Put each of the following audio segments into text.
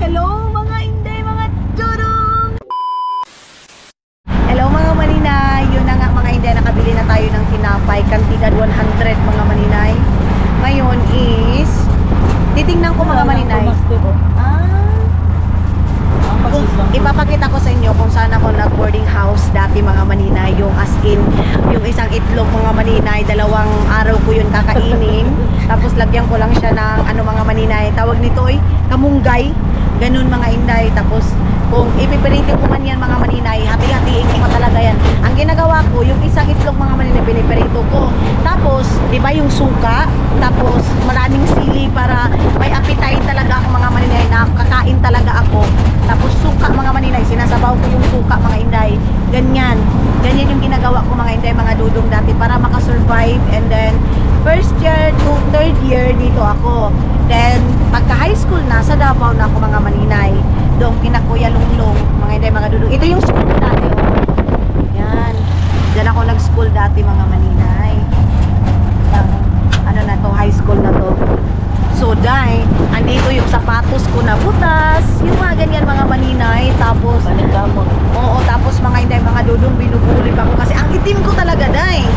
Hello mga inday, mga churong! Hello mga maninay, yun na nga mga inday, nakabili na tayo ng tinapay, kantidad 100 mga maninay. Ngayon is, titingnan ko mga maninay. Kung ipapakita ko sa inyo kung saan ako nag-boarding house dati mga maninay, yung as in, yung isang itlog mga maninay, 2 araw ko yun kakainin. Tapos lagyan ko lang siya ng ano mga maninay, tawag nito ay kamunggay, ganun mga inday. Tapos kung ipiperito ko man yan mga maninay, hati-hatiin ko talaga yan. Ang ginagawa ko, yung isang itlog mga maninay, piniperito ko. Tapos, di ba yung suka, tapos maraming sili para may appetite talaga ako mga maninay, na kakain talaga ako. Tapos suka mga maninay, sinasabaw ko yung suka mga inday. Ganyan yung ginagawa ko mga inday, mga dudong dati para makasurvive. And then first year to third year dito ako. Then pagka high school na, sa Davao na ako mga maninay, doon kina Kuya Lunglong mga inday, mga dudong. Ito yung school dati, oh. Yan, dyan ako nag-school dati mga maninay. Ano na to, high school na to. So dahil andito yung sapatos ko na butas, yung mga ganyan mga maninay. Tapos oo, tapos mga inday, mga dudong, binubulib ako kasi ang itim ko talaga dahil.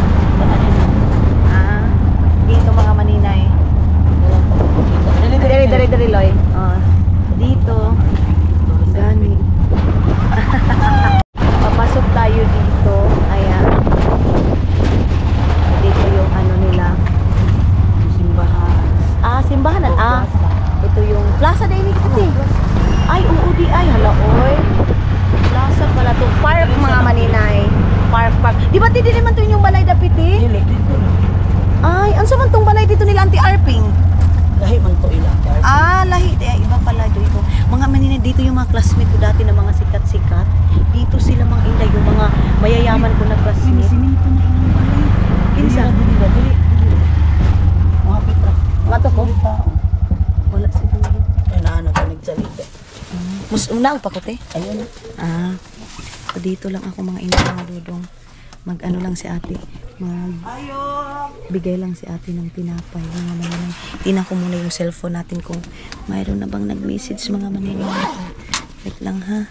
Dito mga maninay. Dari Loy. Dito. Gani. Papasok tayo dito. Ayan. Dito yung ano nila. Simbahan. Ito yung Plaza Daily City. Ay, oo di ay. Hala, oy. Plaza pala to. Park mga maninay. Park. Di ba hindi naman to yung balay dapiti? Dili, dito. Ay, ano sa man tong balay dito nila Auntie Arping? Lahi man to ila. Lahi. Iba pala dito. Mga maninay, dito yung mga classmate ko dati na mga sikat-sikat. Dito sila mga inday, yung mga mayayaman ko na classmate. Siminto na ilang balay. Kinsa? Dili. Mga pitra. Mato ko? Wala siguro. Ay naano ka nagsalita. Mas una pa ko te. Ayun. So dito lang ako mga inday, mga dudong. Mag-ano lang si ate. Bigay lang si ate ng tinapay. Mga maninay. Tingnan ko muna yung cellphone natin kung mayroon na bang nag-message mga maninay. Wait lang ha.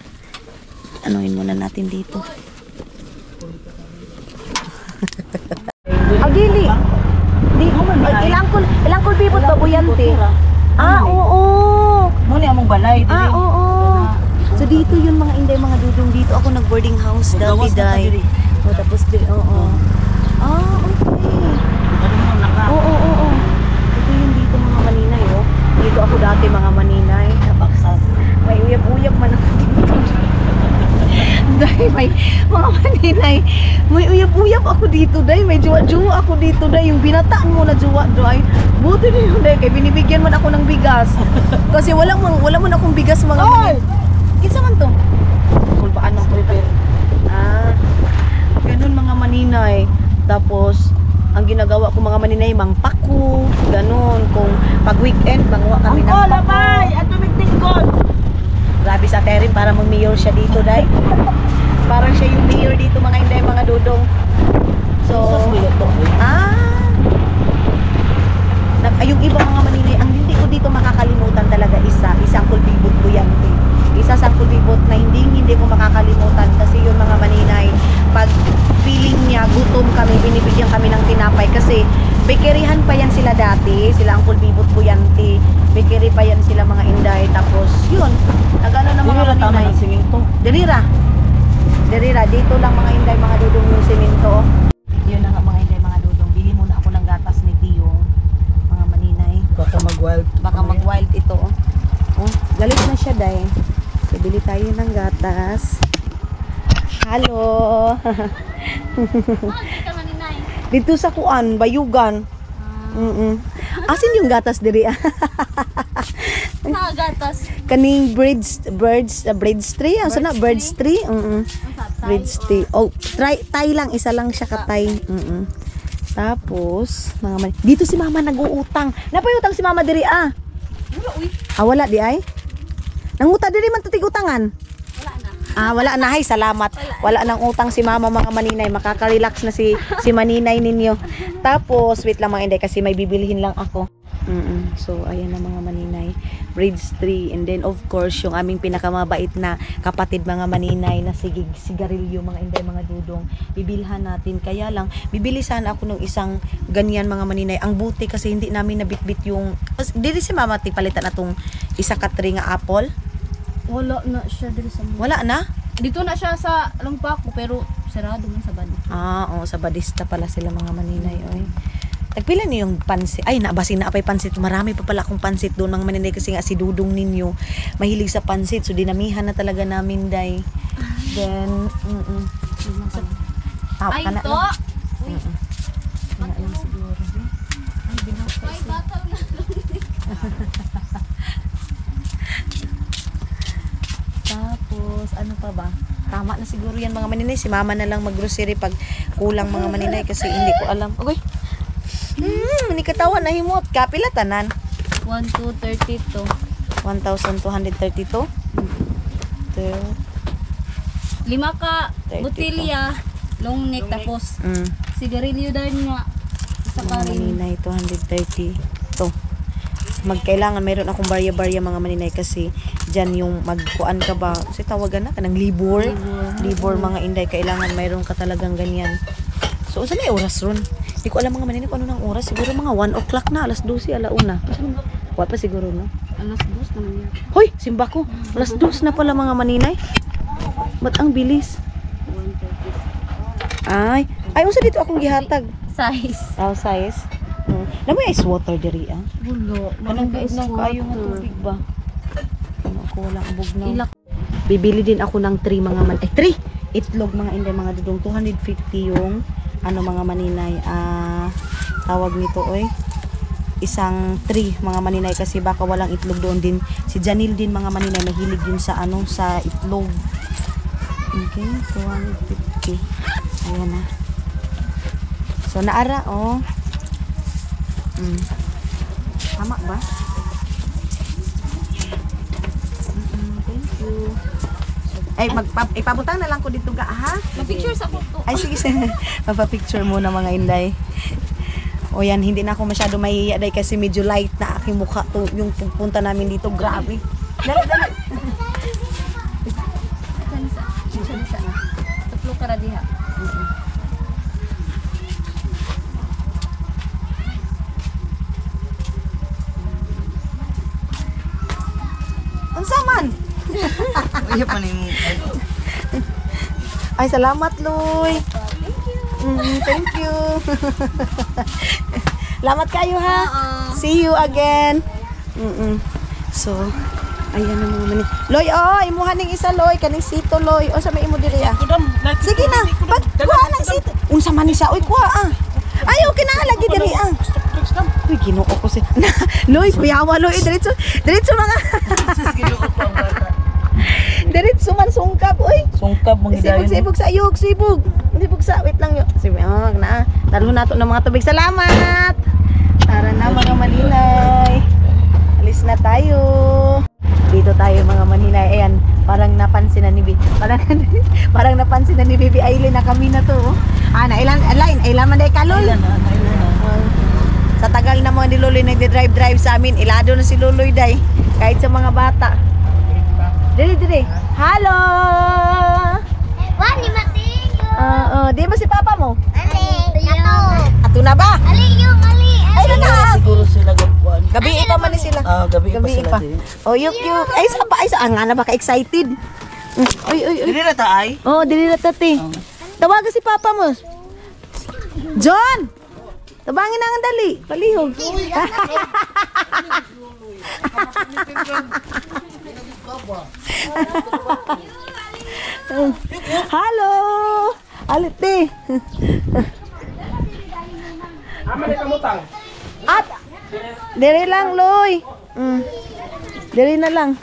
Anuhin muna natin dito. Dili. Ilang kulbibot ba buyante? Oo. Muna among balay dili. Oo. So dito yun mga inday, mga dudong, dito ako nag-boarding house dati day. Tapos oo. Okay. Oo. Ito yung dito mga maninay, oh. Dito ako dati mga maninay. Nabaksas. May uyab-uyab man ako dito. Dahil may mga maninay, may uyab-uyab ako dito dahil may juwa-juwa ako dito dahil yung binataan mo na juwa dahil buti na yun dahil kaya binibigyan man ako ng bigas kasi wala man akong bigas mga maninay. Kinsa man to? Kulbaan ng prepare. Ganun mga maninay. Tapos ang ginagawa ko mga maninay, mangpako, ganun. Kung pag weekend, manguha kami ng pako. Labay! Ato nagtingkod! Grabe sa Terin, para mag-mayor siya dito, day. Parang siya yung mayor dito, mga inday, mga dudong. So, yung iba mga maninay, ang hindi ko dito makakalimutan talaga isang kulbibot ko yan. Isa sa kulbibot na hindi ko makakalimutan kasi yun mga maninay, pag feeling niya, gutom kami, binibigyan kami ng tinapay kasi bekerihan pa yan sila dati, sila ang kulbibot ko yan, bekeri pa yan sila mga inday. Tapos yun, nagano na mga maninay. Derira, dito lang mga inday, mga dudong yung semento. Yun na nga mga inday, mga dudong, bili muna ako ng gatas ni Tiyong, mga maninay. Baka mag-wild ito. Galit na siya day. So, bili tayo ng gatas. Halo. Dito sa kuan, Bayugan. Asin yung gatas diri. Gatas. Kaning birds tree. Ano sana birds tree? Birds tree. Oh, tay lang, isa lang siya katay. Tapos, dito si mama nag-uutang. Napayutang si mama diri Wala, uy. wala di ay? Nanguta diri man tutig utangan. Wala na. Wala na, hay, salamat. Wala nang utang si mama mga maninay. Makaka-relax na si maninay ninyo. Tapos, wait lang mga inday kasi may bibilihin lang ako. So, ayan na mga maninay. Bridge 3. And then, of course, yung aming pinakamabait na kapatid mga maninay na sigarilyo mga inday, mga dudong. Bibilhan natin. Kaya lang, bibili sana ako ng isang ganyan mga maninay. Ang buti kasi hindi namin nabitbit yung... Dili si mama palitan na tong isa katri nga apple. Wala na siya dito sa mga. Wala na? Dito na siya sa Langpako pero sarado man sa badi. Oo, sa Badista pala sila mga maninay. Oy. Nagpila niyo yung pansit. Ay, nabasin na apay pansit. Marami pa pala akong pansit doon mga maninay kasi nga si Dudong ninyo mahilig sa pansit. So, dinamihan na talaga namin, day. Then, Ay, kana ito! lang. Uy, Kana lang siguro. Ay, binasa may bataw na. Tapos, ano pa ba? Tama na siguro yan mga maninay. Si mama na lang mag-grocery pag kulang mga maninay kasi hindi ko alam. Okay. Hindi katawan na himot. Kapila tanan. 1,232. 1,232. 5 ka 32. botilya, long neck tapos sigarilyo din nga isa ka Mga rin. maninay, 230. Ito. Magkailangan mayroon akong barya-barya mga maninay kasi dyan yung magkuan ka ba kasi tawagan na kanang libor mga inday, kailangan mayroon ka talagang ganyan. So unsa may oras ron? Hindi ko alam mga maninay kung ano ng oras, siguro mga 1 o'clock na, alas 12, alauna. Wala pa siguro no? Alas 2 naman yan. Hoy, simba ko, alas 2 na pala mga maninay. Ba't ang bilis? 130. Ay unsa dito akong gihatag? Size. Size. Namo ice water diri ah. Bulo. Kanang Mga bugnaw kayo nga tubig ba? Ano ako wala ang bugnaw. Ilak. Bibili din ako ng 3 mga 3 itlog mga inday mga dudong 250 yung ano mga maninay tawag nito oy. Isang 3 mga maninay kasi baka walang itlog doon din. Si Janil din mga maninay mahilig yun sa ano sa itlog. Okay, 250. Ayan na. So naara oh. Tama ba? Thank you. Ay, ipabutang na lang ko dito ga, ha? Ma-picture sa photo. Ay, sige, sige. Mapapicture muna mga inday. O yan, hindi na ako masyado mahihiya dahil kasi medyo light na aking mukha to, yung pupunta namin dito. Grabe. Dali, dali. Taplo ka ra diha. Unsa man? Ay, pa ni mo. Ay, salamat, Loy. Thank you. Salamat kayo, ha? See you again. So, ayan na mga manin. Loy, imuha ning isa, Loy. Kaning sito, Loy. O, sa may imo diri, ah. Sige na. Kuha ng sito. Unsa man ni siya? Uy, kuha, ah. Ay, okay na. Lagi diri, ah. Uy, ginoo ko siya. Loy, kuyawa, Loy. Diretso mga. Diretso man sungkap, uy. Sungkap mong hidayon. Sibog sa ayog, sibog. Sibog sa, wait lang yun. Sibog, na. Talo na to ng mga tubig. Salamat! Tara na mga maninay. Alis na tayo. Dito tayo mga maninay. Ayan, parang napansin na ni Bibi. Parang napansin na ni Bibi Aileen na kami na to. Ailan man day kalol. Sa tagal na mga ni Luloy nagde-drive sa amin. Ilado na si Luloy day. Kahit sa mga bata. Dili. Halo! Wani matinyo. Di ba si papa mo? Ali. Ato na ba? Ali yung ali. Ay, na. Siguro sila gagawin. Gabi pa man ni sila. Gabi pa Gabi sila pa. din. Oh, yuk. Ay, sa nga na baka excited. Oy. Dili na ta ay. Oh, dili na tati. Tawagan si papa mo. John! Tabangin na nga dali. Palihog. Halo! Aliti. At diri lang, Loy. Diri na lang.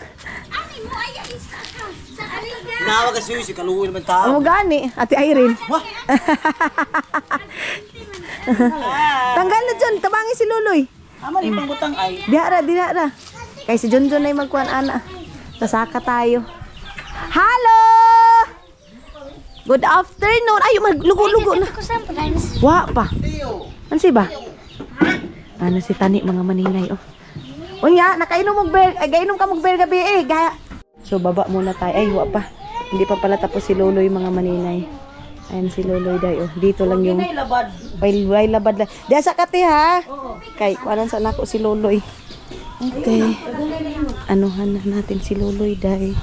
Nawa kasi si kaluoy naman tao. Ano gani? Ate Irene. Tanggal na dyan. Tabangin si Luloy. Aman ibang butang ay. Dihara. Kay si John ay magkuhan ana. Sasaka tayo. Halo! Good afternoon. Ay, maglugo-lugo na. Wa pa. Ano si ba? Ano si Tani mga maninay oh. Unya, nakainom mo gainom ka mo gabi eh. Gaya. So baba muna tayo. Ay, wa pa. Hindi pa pala tapos si Loloy mga maninay. Ayan si Loloy day oh. Dito lang yung way labad lang. Diya sa kati ha. Kay kuanan sa nako si Loloy. Okay. Anuhan na natin si Loloy day.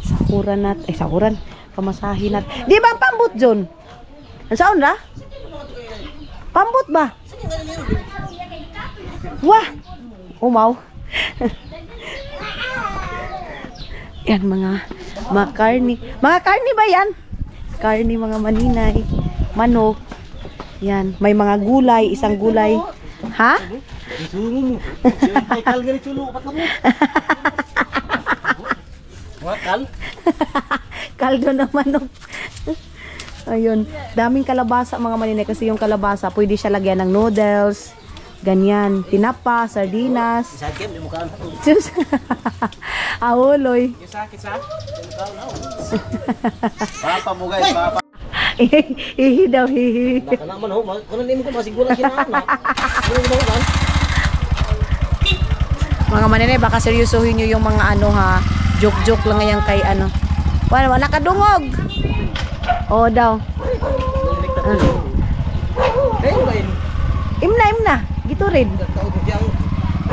Sakuran nat. Ay sakuran. Pamasahin nat. Di ba ang pambot John? Ang saon ra? Pambot ba? Wah! Umaw. Yan mga karni. Mga karni ba yan? Karni mga maninay. Manok. Yan. May mga gulay. Isang gulay. Ha? Isulo mo. Kal gani chulo pat mo. What kal? Kaldo ng manok. Ayun. Daming kalabasa mga maninay kasi yung kalabasa pwede siya lagyan ng noodles. Ganyan. Tinapa, sardinas. Sakit di mukaan. Sus. Ahuloy. Kisa. Papa mo guys, papa. Hihi daw, hihi. Kana man ho, kuno nimo ko masigula kinahanglan. Mga maninay, baka seryosohin nyo yung mga ano ha. Joke-joke lang yan kay ano. Wala nakadungog. Oo daw. Imna. Gito rin.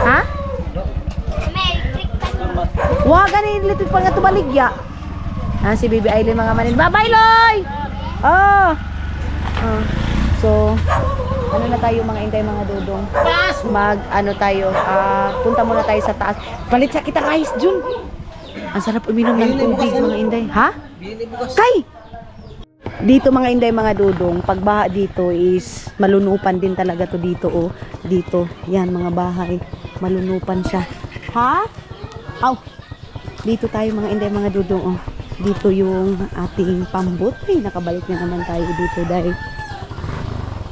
Ha? Wah, ganin litit pa nga tumaligya. Ah, si Baby Aileen mga manin. Bye-bye, Loy! Oh! So, ano na tayo mga inday mga dudong? Ano tayo? Punta muna tayo sa taas. Palit sa kita guys, Jun. Ang sarap uminom ng tubig mga inday. Ha? Kay! Dito mga inday mga dudong, pagbaha dito is malunupan din talaga to dito oh. Dito, yan mga bahay. Malunupan siya. Ha? Aw! Dito tayo mga inday mga dudong oh. Dito yung ating pambot. Ay, nakabalik na naman tayo dito dahil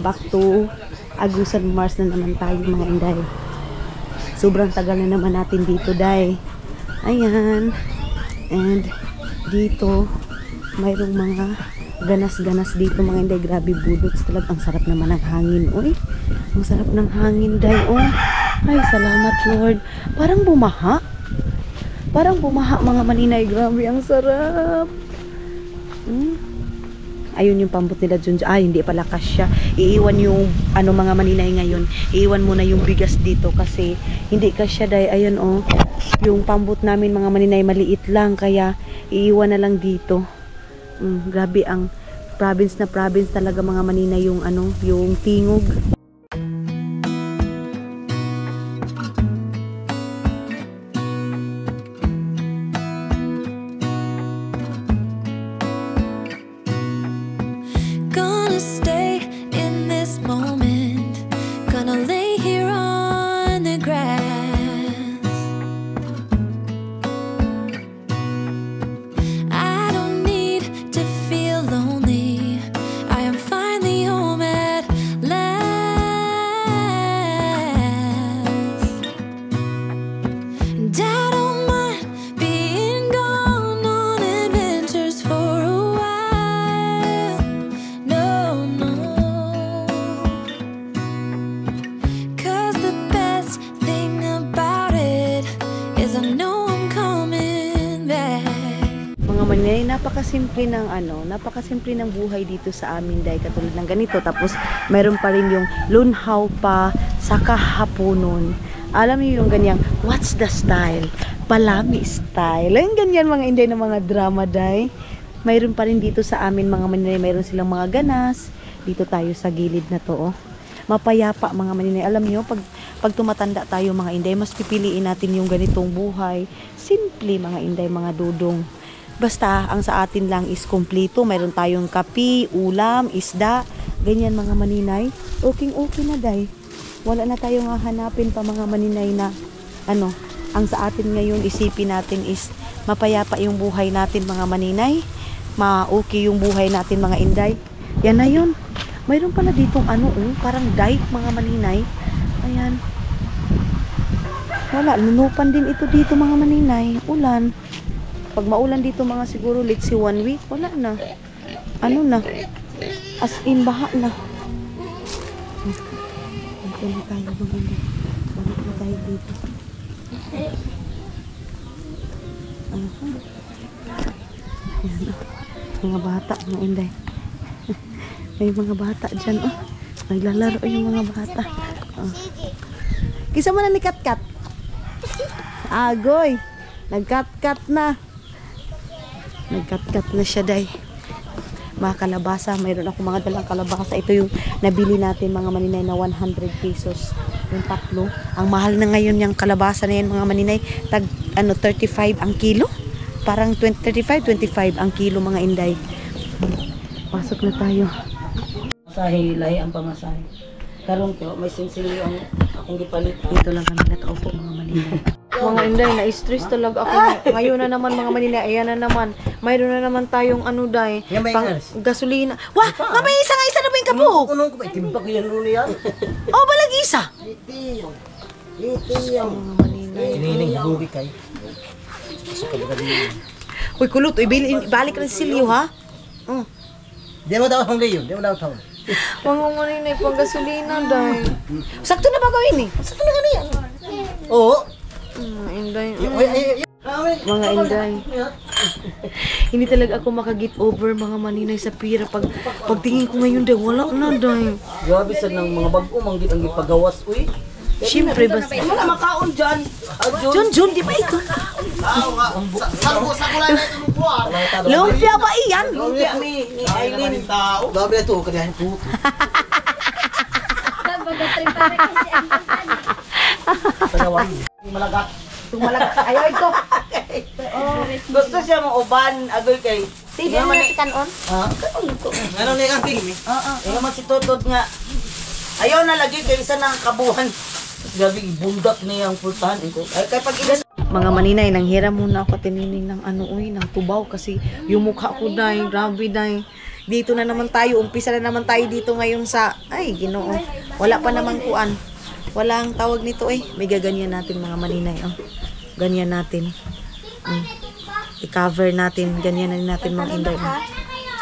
back to Agusan Mars na naman tayo mga inday. Sobrang tagal na naman natin dito dahil. Ayan. And dito mayroong mga ganas-ganas dito mga inday. Grabe budots talaga. Ang sarap naman ng hangin. Uy, ang sarap ng hangin dahil. Oh. Ay, salamat Lord. Parang bumaha. Parang bumaha mga maninay. Grabe, ang sarap. Ayun yung pambot nila dun. Ay, hindi pala kasya. Iiwan yung ano mga maninay ngayon. Iiwan muna yung bigas dito kasi hindi kasya dahil. Ayun oh. Yung pambot namin mga maninay maliit lang. Kaya iiwan na lang dito. Grabe ang province na province talaga mga maninay yung ano, yung tingog. Napakasimple ng ano, napakasimple ng buhay dito sa amin dahil katulad ng ganito. Tapos mayroon pa rin yung lunhaw pa sa kahaponon. Alam niyo yung ganyang what's the style? Palami style. Yung ganyan mga inday na mga drama dahil. Mayroon pa rin dito sa amin mga maninay, mayroon silang mga ganas. Dito tayo sa gilid na to oh. Mapayapa mga maninay. Alam niyo pag tumatanda tayo mga inday, mas pipiliin natin yung ganitong buhay. Simple mga inday mga dudong. Basta, ang sa atin lang is kompleto. Mayroon tayong kape, ulam, isda. Ganyan mga maninay. Okay na day. Wala na tayong hahanapin pa mga maninay na ano. Ang sa atin ngayon isipin natin is mapayapa yung buhay natin mga maninay. Ma-okay yung buhay natin mga inday. Yan na yun. Mayroon pala ditong ano parang dike mga maninay. Ayan. Wala. Lunupan din ito dito mga maninay. Ulan. Pag maulan dito mga siguro let's say 1 week, wala na. Ano na? As in, baha na. Dito na tayo maganda. Balik na tayo dito. Ayan, mga bata, mga inday. May mga bata dyan, oh. Naglalaro yung mga bata. Oh. Kisa mo na ni Kat-Kat. Agoy. Nag-kat-kat na. Nag-kat-kat na siya, day. Mga kalabasa. Mayroon ako mga dalang kalabasa. Ito yung nabili natin, mga maninay, na 100 pesos. Yung tatlo. Ang mahal na ngayon yung kalabasa na yan, mga maninay. Tag, 35 ang kilo. Parang 25 ang kilo, mga inday. Pasok na tayo. Masahe, lahi ang pamasahe. Karon ko, may sinsilyo ang akong gipalit. Dito lang kami nakaupo, mga maninay. Mga inday, na-stress talaga ako. Ngayon na naman, mga maninay. Ayan na naman. Mayroon na naman tayong day. Yan ba yung Pang gas? gasolina. Wah! Nga may isa na ba yung kabuk? Unong ko ba? Timbak yan ulo yan. Oh, balag isa. Litiyong. Mga maninay. Inining bugi kay. Masukad ka din. Uy, kulot. Uy, balik ka ng silyo, ha? Di mo daw ang leyon. Di mo daw tawon. Mga maninay, pang gasolina, day. Sakto na ba gawin eh? Sakto na ganyan. Oo. Mga inday. Ay. Mga inday. Hindi talaga ako makagit over, mga maninay, sa pira. Pagtingin ko ngayon, day, wala na, day. Grabe sa ng mga bag-o, manggit ang gipagawas, uy. Siyempre, basta. Wala makaon dyan. Jun, di ba ito? Sa kulay na ito ng buwan. Lumpia ba iyan? Lumpia ni Aileen. Gabi na ito. Kadihan po. Panawan. Malaga. Ayaw ito. Gusto siya mo uban, agoy kay. Sige, naman si Kanon. Ha? Ano na yung king? Nga man si Totod nga. Ayaw na lagi kay isa ng kabuhan. Gabi bundak niya ang pultahan ko. Ay kay pag ilan Mga maninay, nanghiram muna ako tinining ng ng tubaw kasi yung mukha ko, day, grabe, day. Dito na naman tayo, umpisa na naman tayo dito ngayon sa, ay, Ginoo. Wala pa namang kuan. Walang tawag nito, may gaganyan natin, mga maninay, oh. Ganyan natin. I-cover natin, ganyan na natin, mga inday.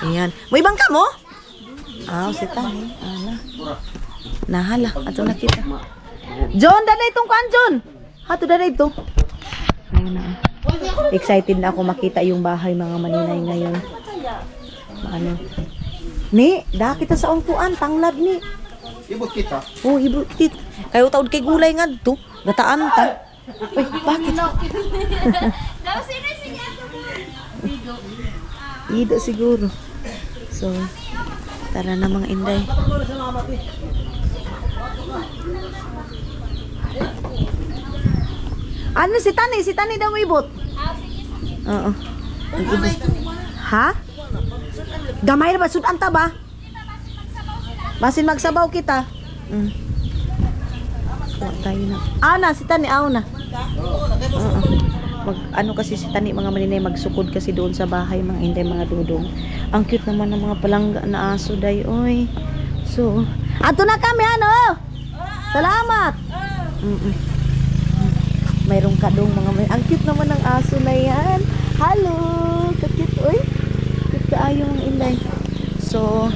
Ayan. May bangka mo? Si Tani. Nahala, ato na kita. John, dala itong kuan, John. Hato dala ito. Ayun na. Excited na ako makita yung bahay, mga maninay, ngayon. Ni, da kita sa ongkuan, tanglad ni. Ibot kita. Oh, ibo kit. Kayo taod kay gulay nga to. Gataan ta. Uy, bakit? Ido siguro. So, tara na, mga inday. Ano si Tani? Si Tani daw ibot. Oo. Ha? Gamay na ba? Sudan ta ba? Basin magsabaw kita. Tayo na. Si Tani, na. Ano kasi si Tani, mga maninay, magsukod kasi doon sa bahay, mga inday, mga dudong. Ang cute naman ng mga palangga na aso, day, oy. So, ato na kami, Salamat. Mayroong kadong, mga maninay. Ang cute naman ng aso na yan. Hello. Cute, oy. Cute kaayo, mga inday. So,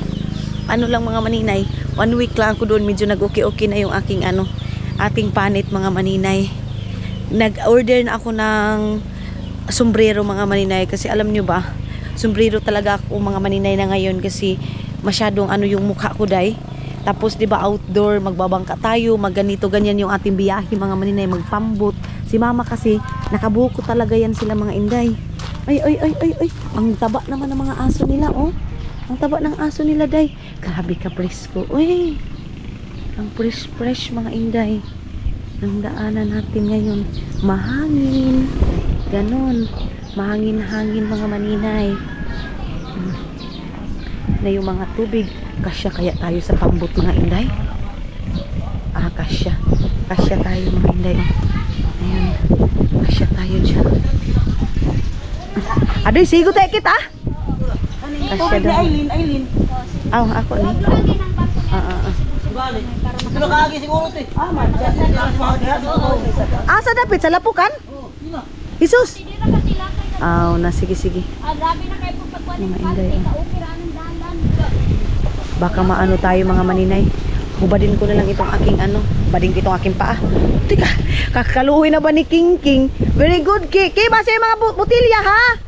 ano lang, mga maninay, 1 week lang ako doon, medyo nag-okay na yung ating panit, mga maninay. Nag-order na ako ng sombrero, mga maninay, kasi alam nyo ba, sombrero talaga ako, mga maninay, na ngayon kasi masyadong yung mukha ko, day. Tapos 'di ba, outdoor, magbabangka tayo, magganito ganyan yung ating biyahe, mga maninay, magpambot. Si mama kasi nakabuko talaga yan sila, mga inday. Ay. Ang taba naman ng mga aso nila, oh. Ang taba ng aso nila, day. Grabe ka, presko. Uy, ang fresh, mga inday. Ang daanan natin ngayon. Mahangin. Ganon. Mahangin-hangin, mga maninay. Na yung mga tubig. Kasya kaya tayo sa pambot, mga inday? Kasya. Kasya tayo, mga inday. Ayan. Kasya tayo dyan. Adoy, sigo tayo kita. Kasya daw. Aileen. Ako ni. Pero kaagi siguro to. Sa dapit, sa lapukan? Jesus. Na, sige. Grabe na kayo pagpagkuhan Mga ng inday, pante, ka-okay ra ng daan. Baka maano tayo mga maninay. Hubadin ko na lang itong aking ano. Badin ko itong aking paa. Tika, kakaluhin na ba ni King King? Very good, King. King, basa yung mga butilya, ha?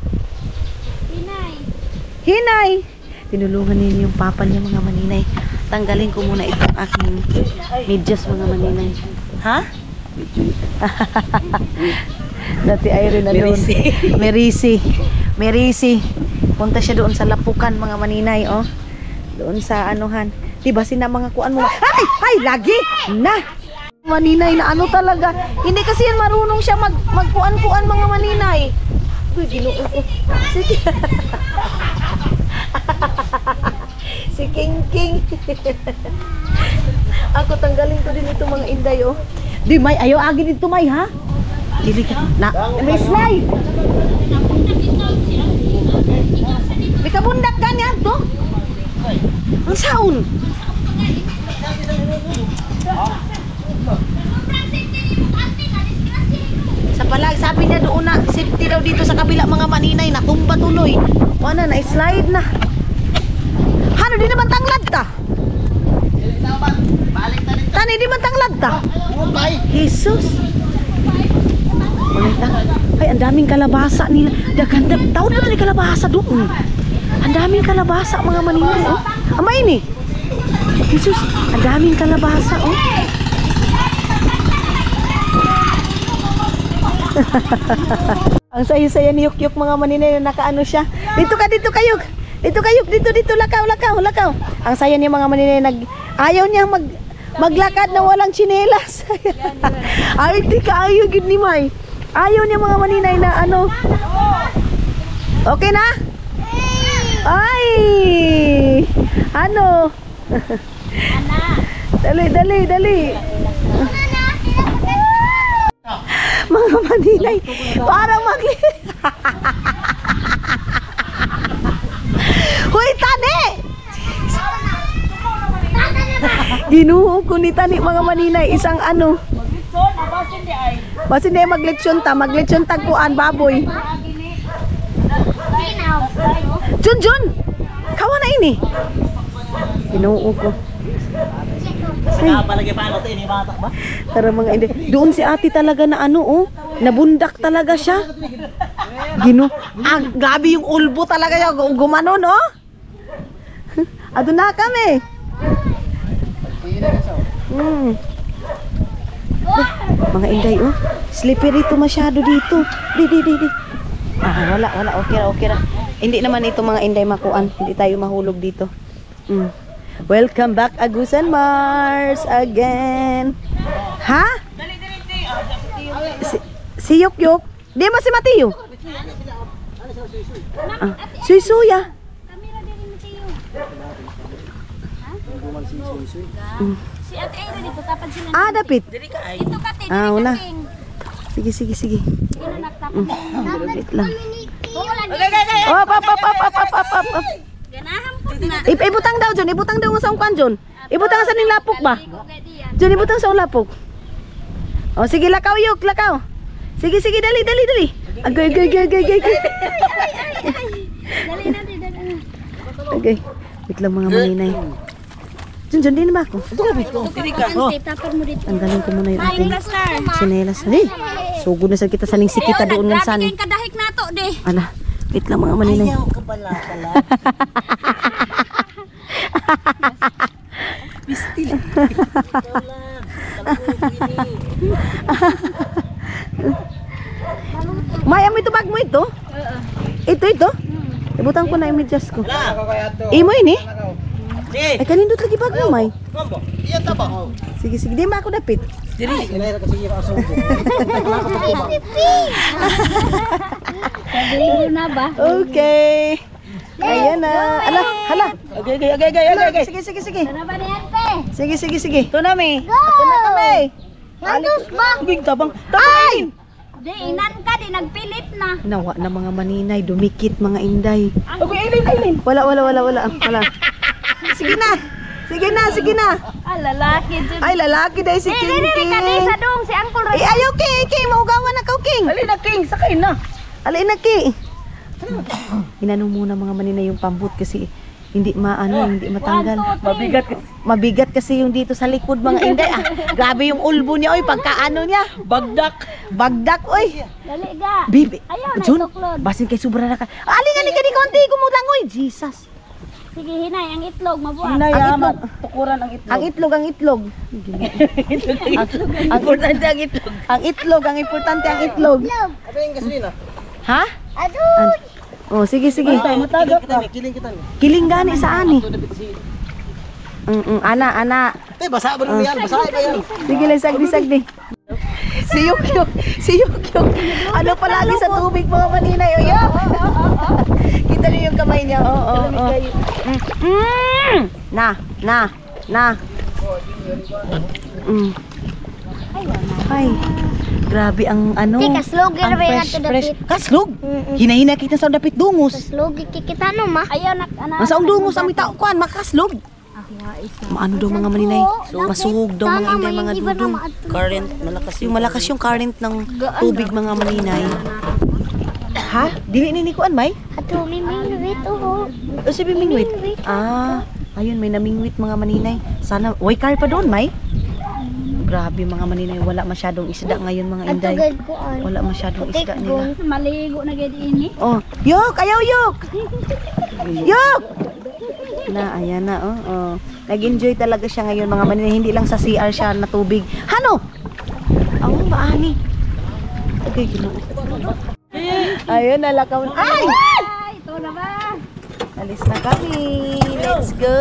Hinay. Tinulungan ninyo yung papa niya mga maninay. Tanggalin ko muna itong aking medyas mga maninay. Ha? Dati Irene na doon. Merisi. Punta siya doon sa Lapukan mga maninay, oh. Doon sa anuhan. Diba sina mga kuan mo? Ay, lagi na. Maninay na ano talaga. Hindi kasi yan marunong siya magkuan-kuan mga maninay. Uy, Ginoo ko. Sige. Si King King. Ako tanggalin ko din ito mga inday, oh. Di may ayo agi dito may, ha? Dili ka na. May slide. Di ka bundak ka niyan to? Ang saon. Sa palag, sabi niya doon na safety daw dito sa kabila mga maninay, natumba tuloy. Wala na, slide na. Hano, di naman tanglad ta? Tani, di man tanglad ta? Jesus. Ulit ta. Ay, ang daming kalabasa nila. Daganda, tao na ni kalabasa doon. Ang daming kalabasa mga maninay, oh. Amay ni. Jesus, ang daming kalabasa, oh. Ang sayo-sayo ni Yukyuk mga maninay na nakaano siya. Dito kayo. Dito, lakaw. Ang saya niya mga maninay, ayaw niya maglakad na walang tsinelas. Ay, di ka ayaw gid ni May. Ayaw niya mga maninay na ano. Okay na? Ay! Ano? Dali. Mga maninay, parang Hoy, tani! Ginoo ko ni tani mga maninay, isang ano. Basta hindi magletsyon tagkuan baboy. Jun! Kawa na ini. Ginoo ko. Tara mga hindi. Doon si ate talaga na ano, oh. Nabundak talaga siya. Gino. Ang gabi yung ulbo talaga yung gumanon, oh. Ado na kami. Mga inday, oh. Slippery ito masyado dito. Di. Wala. Okay ra. Hindi naman ito mga inday makuan. Hindi tayo mahulog dito. Welcome back Agusan Mars again. Ha? Si Yukyuk. Di ba si Mateo? Suy-suya. Si Ate Ira dito tapad sila. Dapit. Ito kate, Wala. Sige. Sige na nagtapad. Wait lang. Okay. Op. Ganahan po na. Ibutang daw John, ibutang daw sa ungkan John. Ibutang sa ning lapok ba? John, ibutang sa lapok. Oh, sige lakaw. Sige, dali. Agay. Dali na. Okay. Wait lang mga maninay. John, din ba ako? Tapad mo dito. Tanggalin ko muna yung ating Star. sinelas. Sugod na sa kita sa ning sikita doon ng Grabe sani. kayong kadahik na to, de. Ala, wait lang mga maninay. Ayaw ka pala. Pistil. May ito bag mo ito? Ito? Ibutang ko na yung medyas ko. Imo ini? Ay, kanindot lagi bag mo, May. Sige, di ba ako dapit? Sabi na ba? Okay. Ayan na. Hala. Okay. Sige. Ano ba niyan, te? Sige. Ito na, May. Ito na kami. Nandus ba? Tabang. Ay! Di, inan ka, di nagpilit na. Nawa na mga maninay, dumikit mga inday. Okay, Aileen. Wala. Sige na. Ah, lalaki dyan. Ay, lalaki dahil si King King. Kanisa dong, si Uncle Ray. Ayaw, King. Maugawan na ka, King. Alin na King, sakay na. Alin na, King. Inano muna mga maninay yung pambut kasi hindi hindi matanggal. Mabigat kasi. Mabigat kasi yung dito sa likod mga inday. Grabe yung ulbo niya oy pagkaano niya. Bagdak oy. Dali ga. Bibi. Ayaw na Jun, ituklod. basin kay sobra na ka. Aling ka di konti gumulang oy. Jesus. Sige, hinay ang itlog mabuhat. Hinayaman. Tukuran ang itlog. Ang itlog. Importante ang itlog. Ang importante ang itlog. Apa yung gasolina? Ha? Aduh. Oh, sige. Matagap ka. Kiling kita. Kiling gani sa ani. Ana. Basa ba yan? Basa ba yan? Sige lang, sagdi. Si Yukyuk. Ano palagi sa tubig mga maninay. O yan. Kita niyo yung kamay niya. Oo. Na. Ay, grabe ang ano. Di, kaslog, ang grabe nga fresh. to dapit. Kaslog? Hinahina kita sa dapit dungos. Logi kikita no ma. Ayaw na ana. Ang saong dungos ang mitao kuan makaslog. Maano daw mga maninay? Masuhog daw mga inday mga dudong. Current, malakas Yung malakas yung current ng tubig mga maninay. Ha? Dili ni kuan may? Ato mimingwit oh. O si Bimingwit? Ayun may namingwit mga maninay. Sana, way car pa doon may? Grabe mga maninay, wala masyadong isda ngayon mga Ato inday. gad ko an. Wala masyadong isda nila. Maligo na gid ini. Oh, Yok! Ayaw Yok! Yok! Ayan na oh. Nag-enjoy talaga siya ngayon mga maninay. Hindi lang sa CR siya na tubig. Hano? Maani. Okay, ayun, nalakaw. Ay! Ito na ba? Alis na kami. Let's go.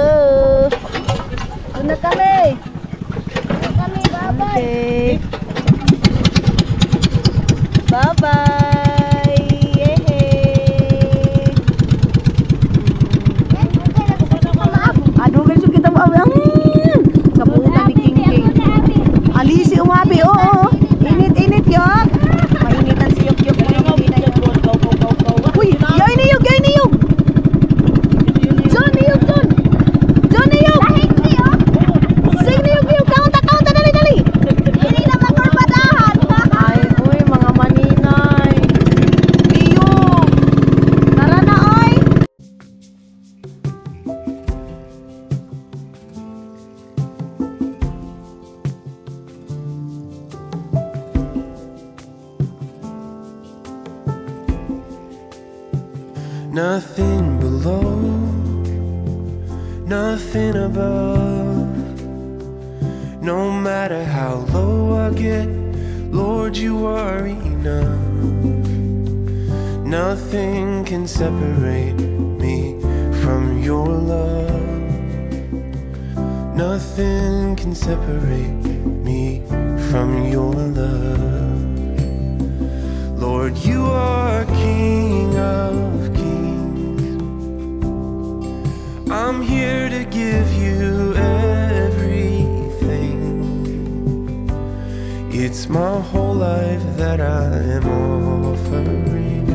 Doon na kami. Okay. Bye-bye. Yehey. Adugan siya kita mo. Kaputan ni King King. Alisi umabi. Oo. Init Yok. Mainitan si Yok. Uy, yay ni Yok. John ni Yok. Sing ni Yok. Kaunta dali. Ini na maturbadahan. Ay, uy, mga maninay. Yok. Tara na, oy. Nothing below, nothing above. No matter how low I get, Lord, you are enough. Nothing can separate me from your love. Nothing can separate me from your love. Lord, you are King of Kings. I'm here to give you everything. It's my whole life that I am offering.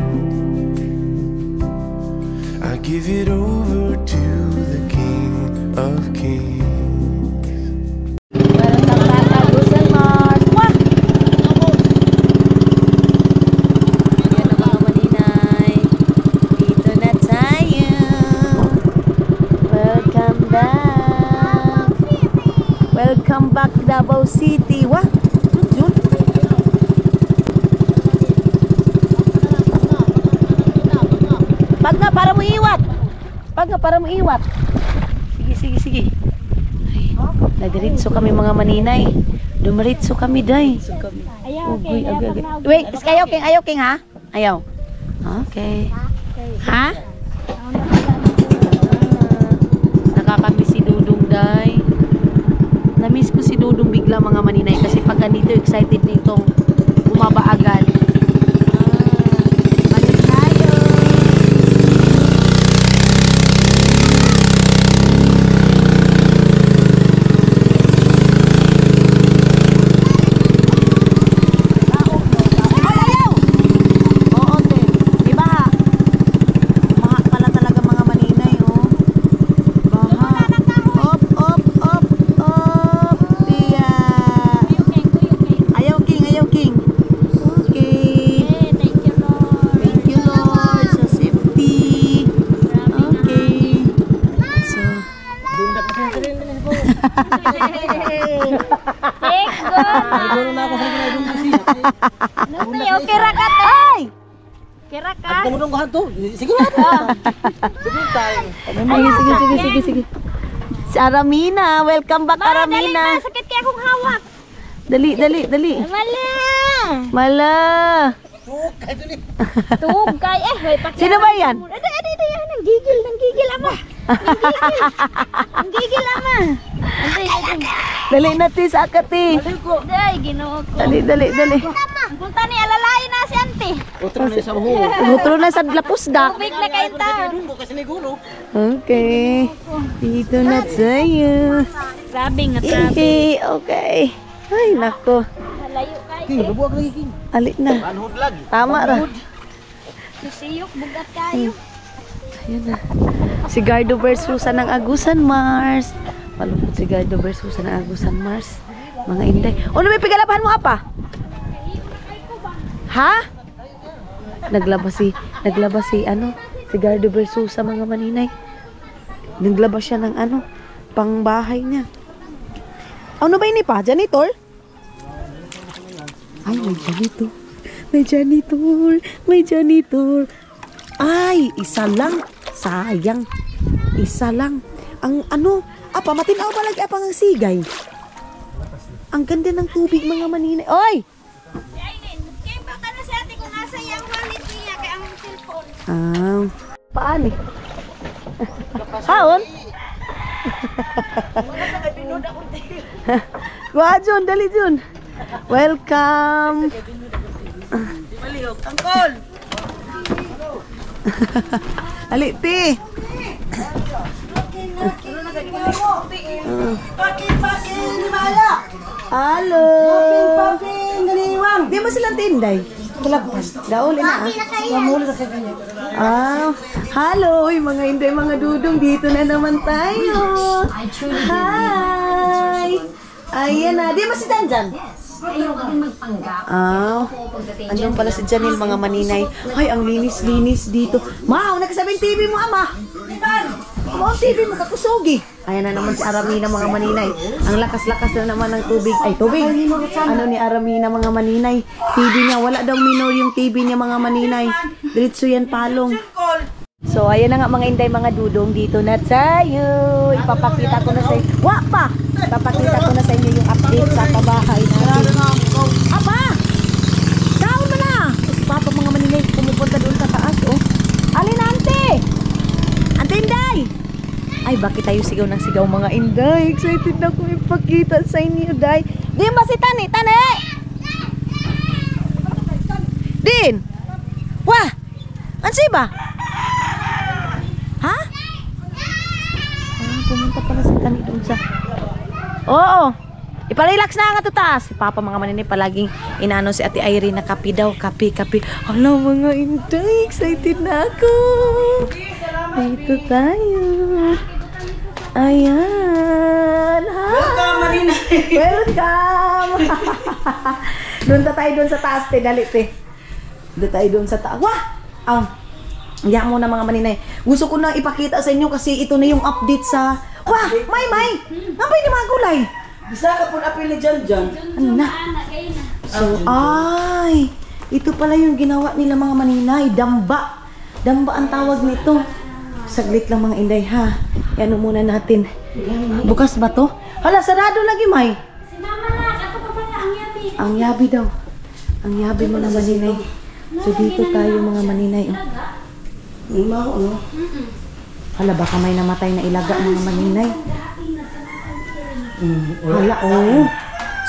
I give it over to the King of Kings. Welcome back Davao City. Wah, Jun. Pag nga para mo iwat. Sige. Ay, nadiritso kami mga maninay. Dumiritso kami day. Ayaw Uy, okay. agad. Wait, ayaw king ha? Ayaw. Okay. Ha? Nakakamiss si Dudong day. Na-miss ko si Dudong bigla mga maninay kasi pag ganito excited nitong bumaba agad. Balik tayo. Ayaw! Oo, te. Di baha? Baha pala talaga mga maninay, oh. Baha. Op. Tiya. Ayaw, King. Siguro na ako sa mga doon kasi. Okay ra ka te. Ay! Kira ka. At kamulong ko hanto. Siguro na. Sige tayo. Sige. Si Aramina, welcome back Aramina. Sakit kaya akong hawak. Dali. Mala. Tugay eh. Sino ba yan? Nanggigil ama. Nanggigil ama. Dali natin sa akati. Day, ginoo ko. Dali. Punta ni alalayo na si ante. Otro na sa uho. Butro na sa lapusdak. Tubig na kayo ta. Doon ko kasi nigulo. Okay. Dito na tayo. Grabe nga Okay. Ay, nako. Malayo kayo. King, lubuag lagi king. Alit na. Anhod lagi. Tama ra. Susiyok, bugat kayo. Ayan na. Si Gardo versus ng Agusan Mars. Malungkot si Gardo versus ng Agusan Mars. Mga inday. O, may pigalabahan mo apa? Ha? Naglabas si si Gardo versus sa mga maninay. Naglabas siya ng pangbahay niya. Ano ba ini pa? Janitor? Ay, may janitor. Ay, isa lang. Sayang. Isa lang. Ang matinaw ba lagi apang ang sigay? Ang ganda ng tubig mga maninay. Oy! Kaya baka na si ate kung nasa yung wallet niya kaya ang cellphone. Paano? Haon? Kuha Jun, dali Jun. Welcome. Malihog. Angkol! Aliti. Pakin, ni Mala! Halo. Pakin, galiwang! Di mo silang tinday. Kalabas. Dauli na Mamuli na sa kanya. Halo, mga inday, mga dudong, dito na naman tayo. Hi. Ayan na. Di mo si Janjan? Andun pala si Janil, mga maninay. Ay, ang linis-linis dito. Mau, nakasabing TV mo, ama. Ang TV mo, kakusugi. Ayan na naman si Aramina, mga maninay. Ang lakas-lakas na naman ng tubig. Ay, tubig. Ano ni Aramina, mga maninay? TV niya, wala daw minor yung TV niya, mga maninay. Diretso yan, palong. So, ayan na nga mga inday, mga dudong, dito na tayo. Ipapakita ko na sa inyo. Ipapakita ko na sa inyo yung update sa kabahay natin. Apa! Down mo na! Si Papa, mga maninay, pumupunta doon sa taas, oh. Alin, ante! Ante Inday! Ay, bakit tayo sigaw ng sigaw, mga inday? Excited na ko ipakita sa inyo, day. Din ba si Tani? Tani! Din! Wah! Ansi ba? Ha? Pumunta pala si Tani doon sa... Oo! Iparelax na nga to taas. Si Papa, mga maninay, palaging inaano si Ate Irene na kape daw. Kape. Hala, mga inday, excited na ako. Dito tayo. Ayan. Welcome, maninay! Welcome! Doon tayo doon sa taas, te. Dali, te. Doon tayo doon sa taas. Wah! Diyan mo na, mga maninay. Gusto ko na ipakita sa inyo kasi ito na yung update sa... Wah! May! Napay ni mga gulay. Bisa ka po apil ni Janjan. Ano na? So, ay! Ito pala yung ginawa nila, mga maninay. Damba. Damba ang tawag nito. Saglit lang, mga inday, ha? Ano muna natin. Bukas ba to? Hala, sarado lagi, May. Sinama na, ako pa pala ang yabi. Ang yabi daw. Ang yabi, mga maninay. So, dito tayo, mga maninay. Hala, baka may namatay na ilaga, mga maninay. Hala,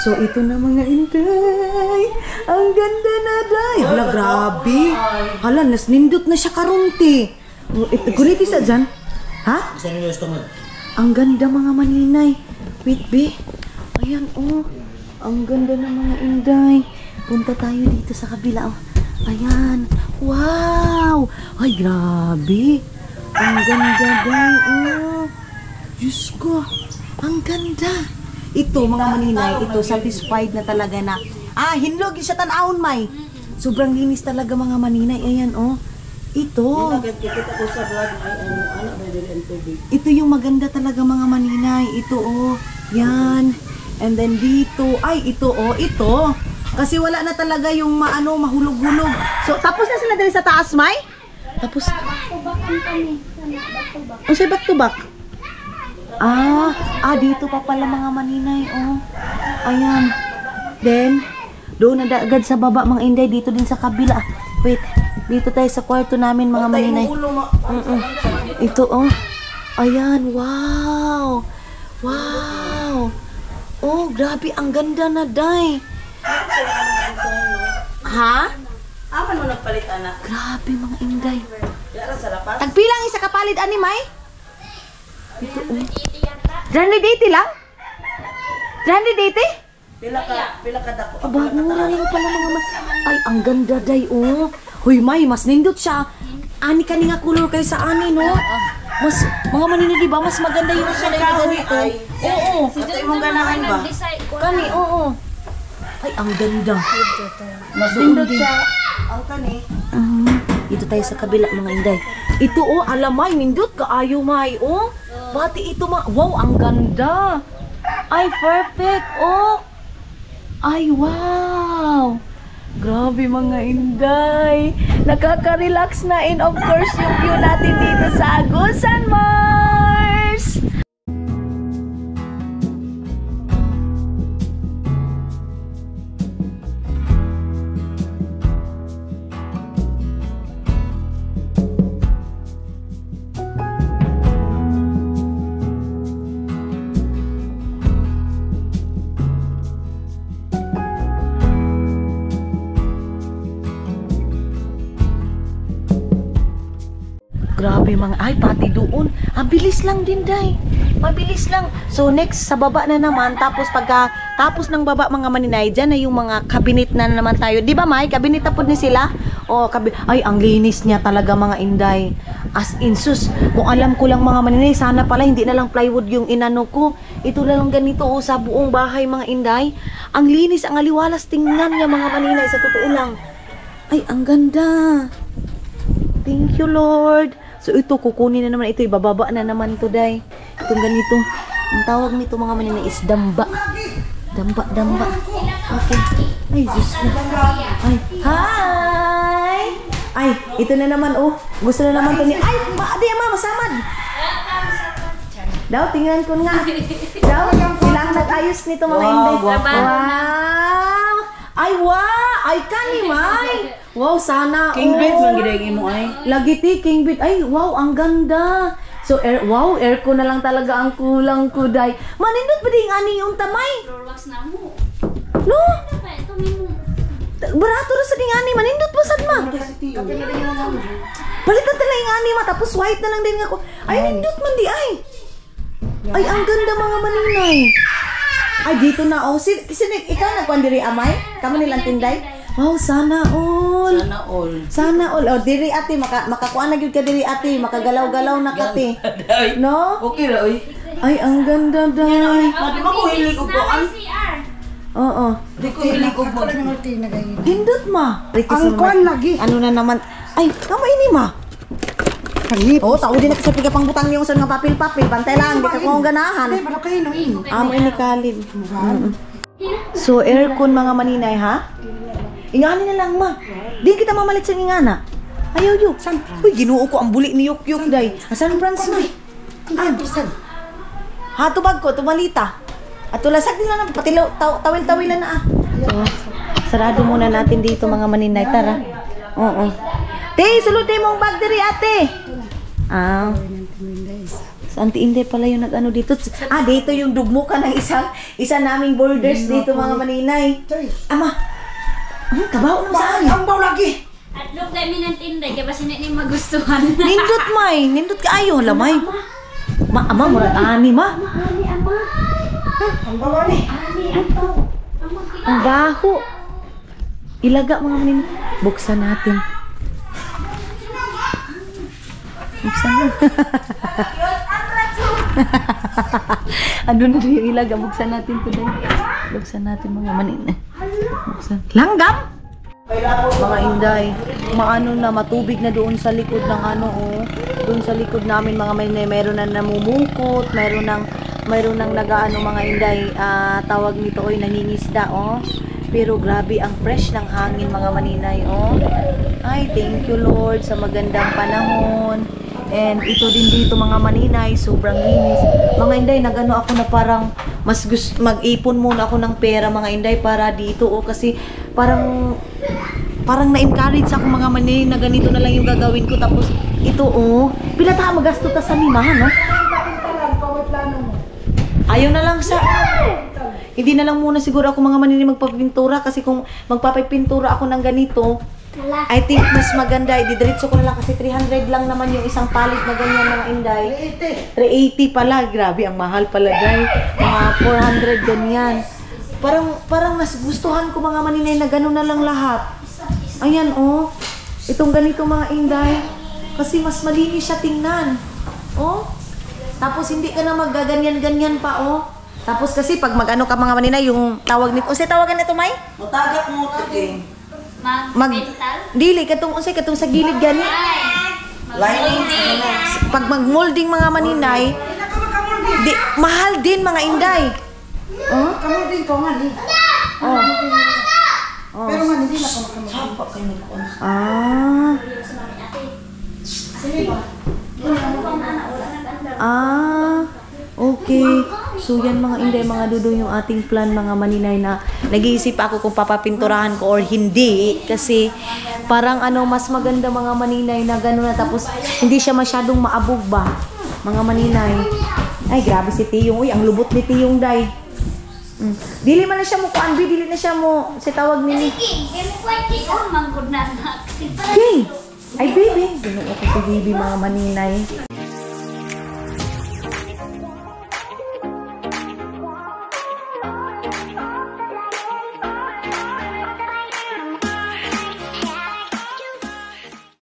So, ito na, mga inday. Ang ganda na, day. Hala, grabe. Hala, nasnindot na siya karunti. Ito, guniti sa dyan. Ha? Isa nila yung stomach. Ang ganda, mga maninay. Wait, be. Ayan, ang ganda ng mga inday. Punta tayo dito sa kabila, Ayan. Wow! Ay, grabe. Ang ganda, day. Diyos ko. Ang ganda. Ito, mga maninay, ito, satisfied na talaga na. Hinlog yung siya tanahon, May. Sobrang linis talaga, mga maninay. Ayan, Ito. Kita ko sa vlog ay anak na din ang tubig. Ito yung maganda talaga, mga maninay. Ito, Yan. And then dito, ay ito oh, ito. Kasi wala na talaga yung mahulog-hulog. So tapos na sila dali sa taas, May? Tapos back to back. Dito pa pala mga maninay, oh. Ayan. Then doon na agad sa baba mga Inday, dito din sa kabila. Wait, dito tayo sa kwarto namin mga maninay. Ito oh. Ayan, wow. Wow. Oh, grabe, ang ganda na, Day. Ha? Aman mo nagpalit, anak? Grabe, mga Inday. Yara sa lapas? Tagpilang isa kapalit, ani, May? Ito, oh. 380 lang? 380? Pila ka dako? Aba, mura lang pala mga mas... Ay, ang ganda, Day, oh. Huy, May, mas nindot siya. Ani ka nga color kayo sa ani, no? Mas, mga manini, di ba? Mas maganda yung siya na yung ganito. Oo. Ito yung ganahan ba? Kani, oo. Ay, ang ganda. Mas nindot siya. Ang kani. Dito tayo sa kabila, mga Inday. Ito, oh, alamay, nindot ka, ayaw, May, oh. Pati ito, wow, ang ganda. Ay, perfect, oh. Ay, wow. Grabe mga Inday. Nakaka-relax na, and of course yung view natin dito sa Agusan Mars. Grabe mga, ay pati doon. Ang bilis lang din, Day. Mabilis lang. So next sa baba na naman, tapos pagka tapos ng baba mga maninay, dyan na yung mga kabinet na naman tayo. Di ba, May? Kabinet na po ni sila? O, ay, ang linis niya talaga mga Inday. As in, sus, kung alam ko lang mga maninay, sana pala hindi na lang plywood yung inano ko. Ito na lang ganito oh, sa buong bahay mga Inday. Ang linis, ang aliwalas tingnan niya mga maninay, sa totoo lang. Ay, ang ganda. Thank you, Lord. So ito, kukunin na naman ito, ibababa na naman ito, Day. Itong ganito. Ang tawag nito mga maninay is damba. Damba. Okay. Ay, Diyos ko. Ay, hi! Ay, ito na naman, oh. Gusto na naman ito ni... Ay, masamad. Daw, tingnan ko nga. Daw, ilang nag-ayos nito mga Inday. Wow! Ay, wow! Ay, kani, May! Wow, sana. King bed, magiging mo ay. Lagi ti, king bed. Ay, wow, ang ganda. So, aircon na lang talaga ang kulang ko, Day. Manindot ba din ani yung tamay? Floorwax na mo. No? Ito mo. Barato na sa ding ani, manindot ba sad ma? Palitan tala yung ani ma, tapos white na lang din ako. Ay, nindot man di ay. Ay, ang ganda mga maninay. Ay, dito na, oh. Ikaw nagpandiri, Amay? Kamo nilang tinday? Wow, sana all. Sana all. Oh, diri ate, makakuha na gyud ka diri ate, makagalaw-galaw na kati. No? Okay ra oy. Ay, ang ganda, Day. Di ba ko hilig og kuan? Oo. Di ko hilig og Hindot ma. Ang kuan lagi. Ano na naman? Ay, kamo ini ma. Oh, tao din na kasi pang butang niyo sa nga papel-papel. Bantay lang, di ka ko ganahan. Amo ini kalid. So, aircon mga maninay, ha? Ingani na lang, ma. Di kita mamalit sa ingana. Ayaw, yuk. Uy, ginuo ko ang buli ni Yuk-Yuk, Day. San Franz, ma. Ha, tubag ko, tumalita. At tulasag nila na, pati tawil-tawilan na, ah. So, sarado muna natin dito, mga maninay. Tara. Oo. Te, sulutin mong bag diri, ate. So, Auntie Inday pala yung nag-ano dito. Dito yung dugmo ka ng isa naming borders dito, mga maninay. Ama, kabaw mo saan? Ang baw lagi. At look kay minantinday kay basi ni magustuhan. Nindot, May. Nindot ka ayo, lamay. Ama, murag ani, ma. Ang baw ni. Ang baho. Ilaga, mga maninay. Buksan natin. Buksan mo. Ano na yung ilaga? Buksan natin today. Buksan natin mga maninay. Buksan. Langgam? Mga Inday, maano na, matubig na doon sa likod ng ano, oh. Doon sa likod namin mga maninay, meron na namumukot, meron ng mayroon nang nagaano mga inday, tawag nito oy, nangingisda oh. Pero grabe ang fresh ng hangin mga maninay oh. Ay, thank you Lord sa magandang panahon. And ito din dito mga maninay, sobrang linis. Mga inday, nagano ako na parang mas gusto mag-ipon muna ako ng pera mga inday para dito oh, kasi parang na-encourage ako mga maninay na ganito na lang yung gagawin ko. Tapos ito oh, pila ta magasto ta sa limahan no? Ayaw na lang sa hindi na lang muna siguro ako mga maninay magpapintura, kasi kung magpapipintura ako ng ganito, I think mas maganda, ididiretso ko na lang kasi 300 lang naman yung isang palit na ganyan mga inday. 380 pala, grabe ang mahal pala day. Mga 400 ganyan. Parang mas gustuhan ko mga maninay na gano'n na lang lahat. Ayan oh, itong ganito mga inday, kasi mas malinis siya tingnan. Oh, tapos hindi ka na maggaganyan-ganyan pa oh. Tapos kasi pag mag-ano ka mga maninay, yung tawag nito, unsay tawagan nito May? Matagak mo tiging. Dili katong unsay katong sa gilid gani. Lining ano. Pag mag-molding mga maninay, mahal din mga inday. Oh? Kamulding ko nga di. Oh. Pero nga hindi na ko makamulding. Sapa kayo ko. Ah. Ah. Okay. So yan mga inday, mga dudong yung ating plan mga maninay, na nag-iisip ako kung papapinturahan ko or hindi, kasi parang ano, mas maganda mga maninay na gano'n na, tapos hindi siya masyadong maabog ba mga maninay. Ay grabe si Tiyong, uy ang lubot ni Tiyong day. Dili man na siya mo kuan, dili na siya mo si tawag nini. Okay. Ay baby, ginoo ko si baby mga maninay.